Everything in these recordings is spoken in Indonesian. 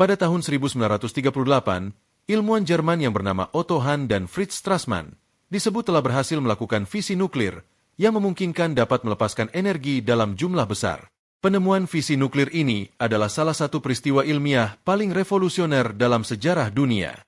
Pada tahun 1938, ilmuwan Jerman yang bernama Otto Hahn dan Fritz Strassmann disebut telah berhasil melakukan fisi nuklir yang memungkinkan dapat melepaskan energi dalam jumlah besar. Penemuan fisi nuklir ini adalah salah satu peristiwa ilmiah paling revolusioner dalam sejarah dunia.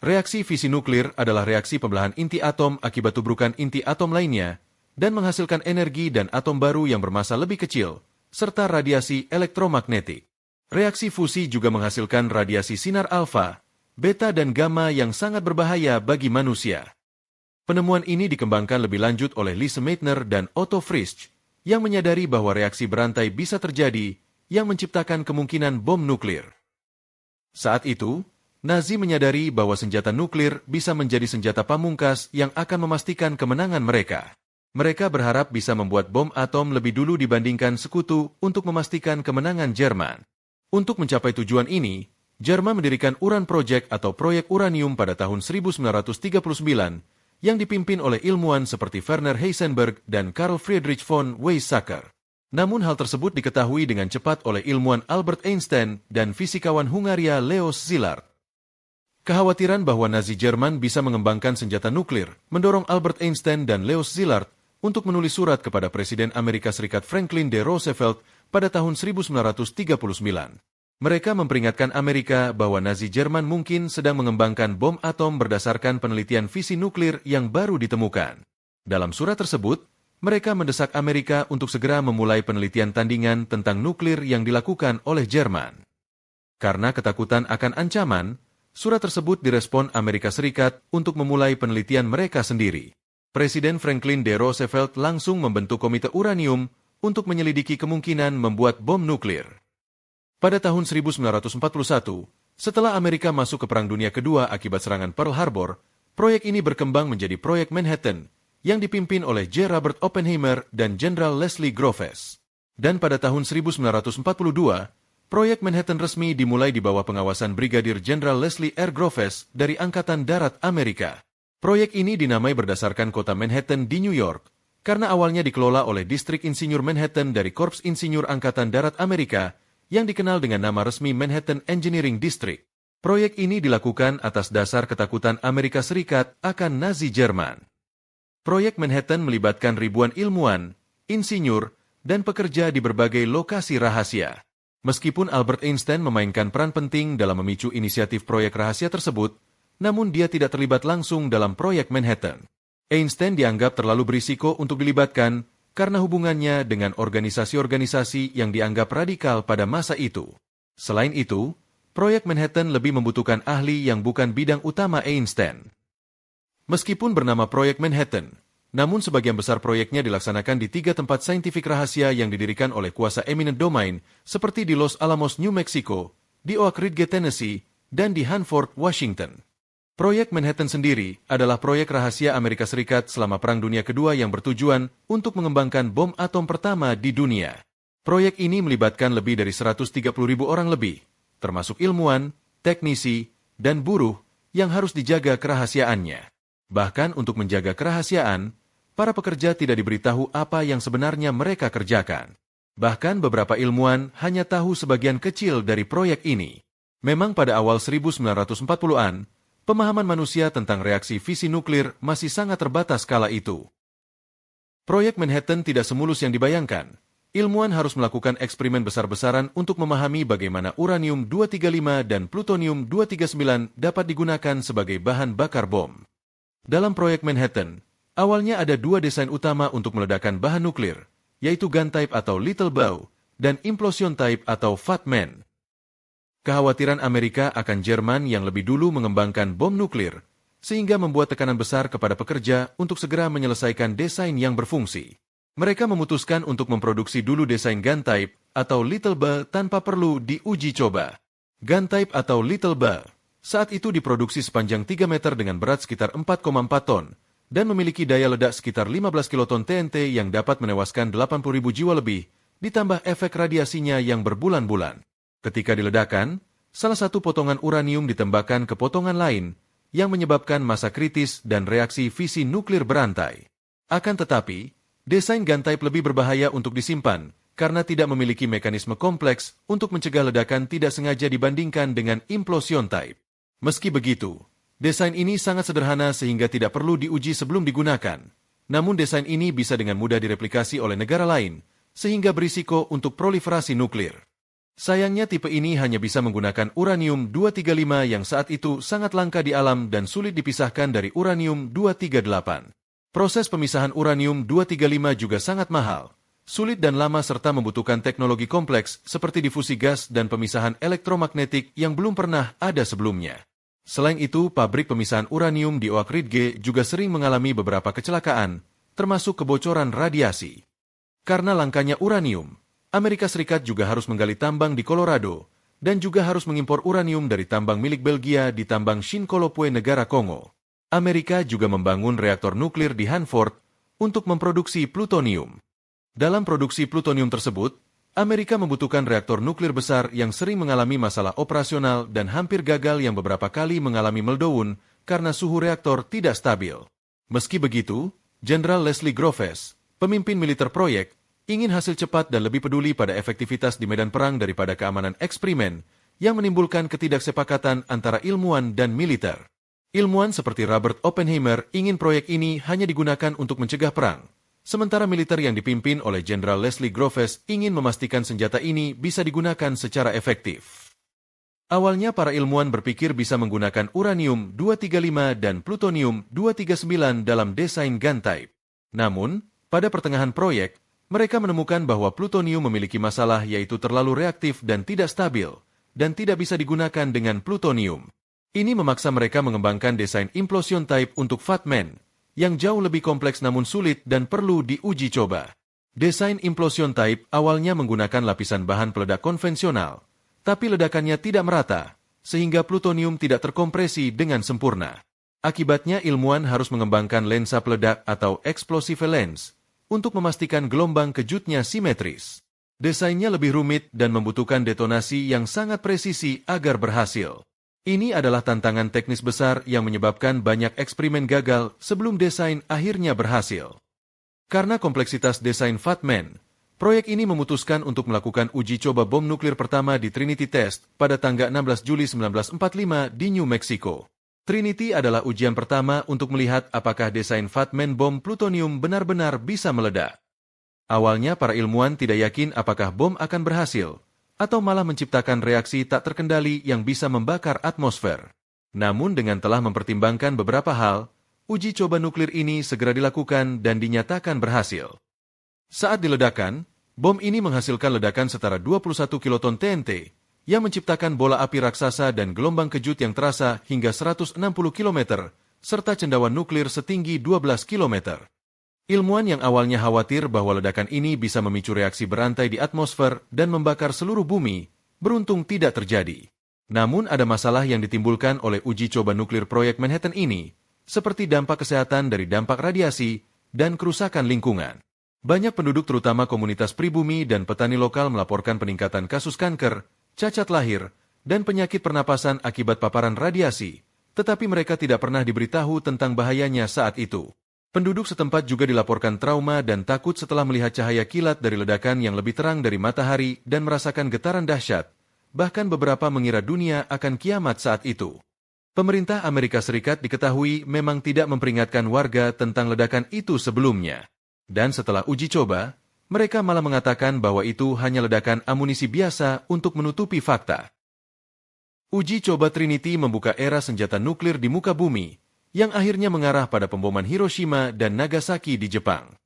Reaksi fisi nuklir adalah reaksi pembelahan inti atom akibat tubrukan inti atom lainnya dan menghasilkan energi dan atom baru yang bermassa lebih kecil, serta radiasi elektromagnetik. Reaksi fusi juga menghasilkan radiasi sinar alfa, beta dan gamma yang sangat berbahaya bagi manusia. Penemuan ini dikembangkan lebih lanjut oleh Lise Meitner dan Otto Frisch, yang menyadari bahwa reaksi berantai bisa terjadi yang menciptakan kemungkinan bom nuklir. Saat itu, Nazi menyadari bahwa senjata nuklir bisa menjadi senjata pamungkas yang akan memastikan kemenangan mereka. Mereka berharap bisa membuat bom atom lebih dulu dibandingkan sekutu untuk memastikan kemenangan Jerman. Untuk mencapai tujuan ini, Jerman mendirikan Uran Project atau proyek uranium pada tahun 1939 yang dipimpin oleh ilmuwan seperti Werner Heisenberg dan Carl Friedrich von Weizsäcker. Namun hal tersebut diketahui dengan cepat oleh ilmuwan Albert Einstein dan fisikawan Hungaria Leo Szilard. Kekhawatiran bahwa Nazi Jerman bisa mengembangkan senjata nuklir mendorong Albert Einstein dan Leo Szilard untuk menulis surat kepada Presiden Amerika Serikat Franklin D. Roosevelt pada tahun 1939. Mereka memperingatkan Amerika bahwa Nazi Jerman mungkin sedang mengembangkan bom atom berdasarkan penelitian fisi nuklir yang baru ditemukan. Dalam surat tersebut, mereka mendesak Amerika untuk segera memulai penelitian tandingan tentang nuklir yang dilakukan oleh Jerman. Karena ketakutan akan ancaman, surat tersebut direspon Amerika Serikat untuk memulai penelitian mereka sendiri. Presiden Franklin D. Roosevelt langsung membentuk Komite Uranium untuk menyelidiki kemungkinan membuat bom nuklir. Pada tahun 1941, setelah Amerika masuk ke Perang Dunia Kedua akibat serangan Pearl Harbor, proyek ini berkembang menjadi Proyek Manhattan yang dipimpin oleh J. Robert Oppenheimer dan Jenderal Leslie Groves. Dan pada tahun 1942, Proyek Manhattan resmi dimulai di bawah pengawasan Brigadir Jenderal Leslie R. Groves dari Angkatan Darat Amerika. Proyek ini dinamai berdasarkan kota Manhattan di New York, karena awalnya dikelola oleh Distrik Insinyur Manhattan dari Korps Insinyur Angkatan Darat Amerika yang dikenal dengan nama resmi Manhattan Engineering District. Proyek ini dilakukan atas dasar ketakutan Amerika Serikat akan Nazi Jerman. Proyek Manhattan melibatkan ribuan ilmuwan, insinyur, dan pekerja di berbagai lokasi rahasia. Meskipun Albert Einstein memainkan peran penting dalam memicu inisiatif proyek rahasia tersebut, namun dia tidak terlibat langsung dalam Proyek Manhattan. Einstein dianggap terlalu berisiko untuk dilibatkan karena hubungannya dengan organisasi-organisasi yang dianggap radikal pada masa itu. Selain itu, Proyek Manhattan lebih membutuhkan ahli yang bukan bidang utama Einstein. Meskipun bernama Proyek Manhattan, namun sebagian besar proyeknya dilaksanakan di 3 tempat saintifik rahasia yang didirikan oleh kuasa eminent domain seperti di Los Alamos, New Mexico, di Oak Ridge, Tennessee, dan di Hanford, Washington. Proyek Manhattan sendiri adalah proyek rahasia Amerika Serikat selama Perang Dunia Kedua yang bertujuan untuk mengembangkan bom atom pertama di dunia. Proyek ini melibatkan lebih dari 130.000 orang lebih, termasuk ilmuwan, teknisi, dan buruh yang harus dijaga kerahasiaannya. Bahkan untuk menjaga kerahasiaan, para pekerja tidak diberitahu apa yang sebenarnya mereka kerjakan. Bahkan beberapa ilmuwan hanya tahu sebagian kecil dari proyek ini. Memang pada awal 1940-an, pemahaman manusia tentang reaksi fisi nuklir masih sangat terbatas kala itu. Proyek Manhattan tidak semulus yang dibayangkan. Ilmuwan harus melakukan eksperimen besar-besaran untuk memahami bagaimana uranium-235 dan plutonium-239 dapat digunakan sebagai bahan bakar bom. Dalam Proyek Manhattan, awalnya ada 2 desain utama untuk meledakkan bahan nuklir, yaitu gun type atau little bow dan implosion type atau fat man. Kekhawatiran Amerika akan Jerman yang lebih dulu mengembangkan bom nuklir, sehingga membuat tekanan besar kepada pekerja untuk segera menyelesaikan desain yang berfungsi. Mereka memutuskan untuk memproduksi dulu desain gun type atau little bow tanpa perlu diuji coba. Gun type atau little bow saat itu diproduksi sepanjang 3 meter dengan berat sekitar 4,4 ton dan memiliki daya ledak sekitar 15 kiloton TNT yang dapat menewaskan 80.000 jiwa lebih, ditambah efek radiasinya yang berbulan-bulan. Ketika diledakkan, salah satu potongan uranium ditembakkan ke potongan lain yang menyebabkan massa kritis dan reaksi fisi nuklir berantai. Akan tetapi, desain gun type lebih berbahaya untuk disimpan karena tidak memiliki mekanisme kompleks untuk mencegah ledakan tidak sengaja dibandingkan dengan implosion type. Meski begitu, desain ini sangat sederhana sehingga tidak perlu diuji sebelum digunakan. Namun desain ini bisa dengan mudah direplikasi oleh negara lain, sehingga berisiko untuk proliferasi nuklir. Sayangnya tipe ini hanya bisa menggunakan uranium-235 yang saat itu sangat langka di alam dan sulit dipisahkan dari uranium-238. Proses pemisahan uranium-235 juga sangat mahal, sulit dan lama serta membutuhkan teknologi kompleks seperti difusi gas dan pemisahan elektromagnetik yang belum pernah ada sebelumnya. Selain itu, pabrik pemisahan uranium di Oak Ridge juga sering mengalami beberapa kecelakaan, termasuk kebocoran radiasi. Karena langkanya uranium, Amerika Serikat juga harus menggali tambang di Colorado dan juga harus mengimpor uranium dari tambang milik Belgia di tambang Shinkolopwe negara Kongo. Amerika juga membangun reaktor nuklir di Hanford untuk memproduksi plutonium. Dalam produksi plutonium tersebut, Amerika membutuhkan reaktor nuklir besar yang sering mengalami masalah operasional dan hampir gagal yang beberapa kali mengalami meltdown karena suhu reaktor tidak stabil. Meski begitu, Jenderal Leslie Groves, pemimpin militer proyek, ingin hasil cepat dan lebih peduli pada efektivitas di medan perang daripada keamanan eksperimen yang menimbulkan ketidaksepakatan antara ilmuwan dan militer. Ilmuwan seperti Robert Oppenheimer ingin proyek ini hanya digunakan untuk mencegah perang, sementara militer yang dipimpin oleh Jenderal Leslie Groves ingin memastikan senjata ini bisa digunakan secara efektif. Awalnya para ilmuwan berpikir bisa menggunakan uranium-235 dan plutonium-239 dalam desain gun type. Namun, pada pertengahan proyek, mereka menemukan bahwa plutonium memiliki masalah yaitu terlalu reaktif dan tidak stabil, dan tidak bisa digunakan dengan plutonium. Ini memaksa mereka mengembangkan desain implosion type untuk Fat Man, yang jauh lebih kompleks namun sulit dan perlu diuji coba. Desain implosion type awalnya menggunakan lapisan bahan peledak konvensional, tapi ledakannya tidak merata, sehingga plutonium tidak terkompresi dengan sempurna. Akibatnya ilmuwan harus mengembangkan lensa peledak atau explosive lens, untuk memastikan gelombang kejutnya simetris. Desainnya lebih rumit dan membutuhkan detonasi yang sangat presisi agar berhasil. Ini adalah tantangan teknis besar yang menyebabkan banyak eksperimen gagal sebelum desain akhirnya berhasil. Karena kompleksitas desain Fat Man, proyek ini memutuskan untuk melakukan uji coba bom nuklir pertama di Trinity Test pada tanggal 16 Juli 1945 di New Mexico. Trinity adalah ujian pertama untuk melihat apakah desain Fat Man bom plutonium benar-benar bisa meledak. Awalnya para ilmuwan tidak yakin apakah bom akan berhasil, atau malah menciptakan reaksi tak terkendali yang bisa membakar atmosfer. Namun dengan telah mempertimbangkan beberapa hal, uji coba nuklir ini segera dilakukan dan dinyatakan berhasil. Saat diledakkan, bom ini menghasilkan ledakan setara 21 kiloton TNT, yang menciptakan bola api raksasa dan gelombang kejut yang terasa hingga 160 km, serta cendawan nuklir setinggi 12 km. Ilmuwan yang awalnya khawatir bahwa ledakan ini bisa memicu reaksi berantai di atmosfer dan membakar seluruh bumi, beruntung tidak terjadi. Namun ada masalah yang ditimbulkan oleh uji coba nuklir proyek Manhattan ini, seperti dampak kesehatan dari dampak radiasi dan kerusakan lingkungan. Banyak penduduk terutama komunitas pribumi dan petani lokal melaporkan peningkatan kasus kanker, cacat lahir, dan penyakit pernapasan akibat paparan radiasi, tetapi mereka tidak pernah diberitahu tentang bahayanya saat itu. Penduduk setempat juga dilaporkan trauma dan takut setelah melihat cahaya kilat dari ledakan yang lebih terang dari matahari dan merasakan getaran dahsyat, bahkan beberapa mengira dunia akan kiamat saat itu. Pemerintah Amerika Serikat diketahui memang tidak memperingatkan warga tentang ledakan itu sebelumnya. Dan setelah uji coba, mereka malah mengatakan bahwa itu hanya ledakan amunisi biasa untuk menutupi fakta. Uji coba Trinity membuka era senjata nuklir di muka bumi, yang akhirnya mengarah pada pemboman Hiroshima dan Nagasaki di Jepang.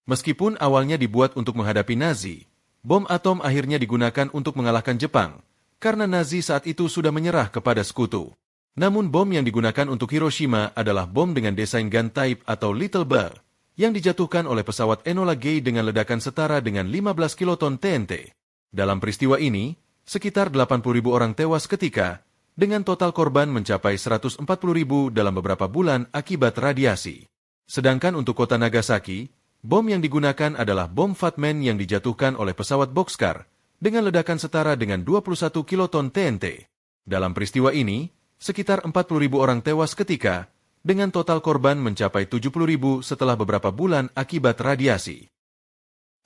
Meskipun awalnya dibuat untuk menghadapi Nazi, bom atom akhirnya digunakan untuk mengalahkan Jepang, karena Nazi saat itu sudah menyerah kepada sekutu. Namun bom yang digunakan untuk Hiroshima adalah bom dengan desain gun type atau Little Bear, yang dijatuhkan oleh pesawat Enola Gay dengan ledakan setara dengan 15 kiloton TNT. Dalam peristiwa ini, sekitar 80.000 orang tewas ketika, dengan total korban mencapai 140.000 dalam beberapa bulan akibat radiasi. Sedangkan untuk kota Nagasaki, bom yang digunakan adalah bom Fat Man yang dijatuhkan oleh pesawat Boxcar, dengan ledakan setara dengan 21 kiloton TNT. Dalam peristiwa ini, sekitar 40.000 orang tewas ketika, dengan total korban mencapai 70.000 setelah beberapa bulan akibat radiasi.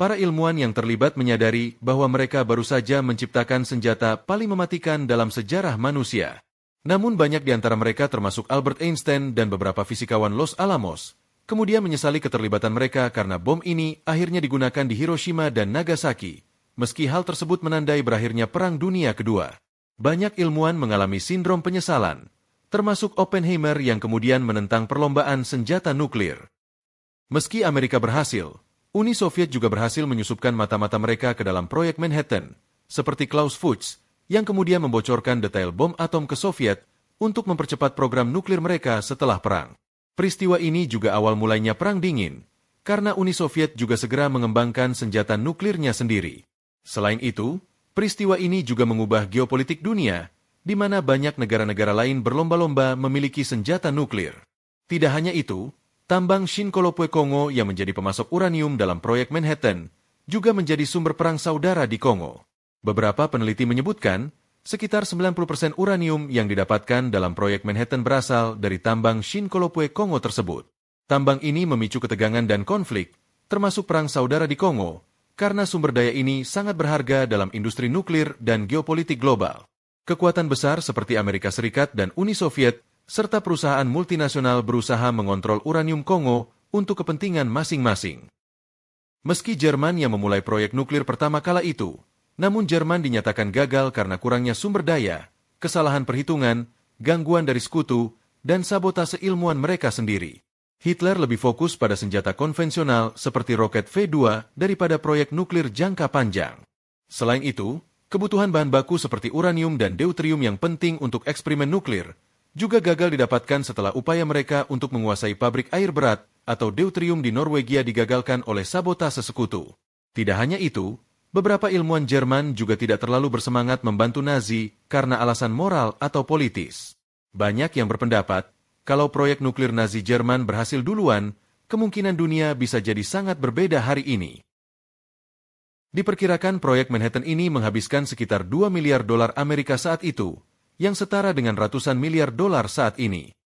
Para ilmuwan yang terlibat menyadari bahwa mereka baru saja menciptakan senjata paling mematikan dalam sejarah manusia. Namun banyak di antara mereka termasuk Albert Einstein dan beberapa fisikawan Los Alamos, kemudian menyesali keterlibatan mereka karena bom ini akhirnya digunakan di Hiroshima dan Nagasaki, meski hal tersebut menandai berakhirnya Perang Dunia Kedua. Banyak ilmuwan mengalami sindrom penyesalan, termasuk Oppenheimer yang kemudian menentang perlombaan senjata nuklir. Meski Amerika berhasil, Uni Soviet juga berhasil menyusupkan mata-mata mereka ke dalam proyek Manhattan, seperti Klaus Fuchs, yang kemudian membocorkan detail bom atom ke Soviet untuk mempercepat program nuklir mereka setelah perang. Peristiwa ini juga awal mulainya Perang Dingin, karena Uni Soviet juga segera mengembangkan senjata nuklirnya sendiri. Selain itu, peristiwa ini juga mengubah geopolitik dunia, di mana banyak negara-negara lain berlomba-lomba memiliki senjata nuklir. Tidak hanya itu, tambang Shinkolopwe Kongo yang menjadi pemasok uranium dalam proyek Manhattan juga menjadi sumber perang saudara di Kongo. Beberapa peneliti menyebutkan, sekitar 90% uranium yang didapatkan dalam proyek Manhattan berasal dari tambang Shinkolopwe Kongo tersebut. Tambang ini memicu ketegangan dan konflik, termasuk perang saudara di Kongo, karena sumber daya ini sangat berharga dalam industri nuklir dan geopolitik global. Kekuatan besar seperti Amerika Serikat dan Uni Soviet serta perusahaan multinasional berusaha mengontrol uranium Kongo untuk kepentingan masing-masing. Meski Jerman yang memulai proyek nuklir pertama kala itu, namun Jerman dinyatakan gagal karena kurangnya sumber daya, kesalahan perhitungan, gangguan dari sekutu, dan sabotase ilmuwan mereka sendiri. Hitler lebih fokus pada senjata konvensional seperti roket V2 daripada proyek nuklir jangka panjang. Selain itu, kebutuhan bahan baku seperti uranium dan deuterium yang penting untuk eksperimen nuklir juga gagal didapatkan setelah upaya mereka untuk menguasai pabrik air berat atau deuterium di Norwegia digagalkan oleh sabotase sekutu. Tidak hanya itu, beberapa ilmuwan Jerman juga tidak terlalu bersemangat membantu Nazi karena alasan moral atau politis. Banyak yang berpendapat, kalau proyek nuklir Nazi Jerman berhasil duluan, kemungkinan dunia bisa jadi sangat berbeda hari ini. Diperkirakan proyek Manhattan ini menghabiskan sekitar $2 miliar Amerika saat itu, yang setara dengan ratusan miliar dolar saat ini.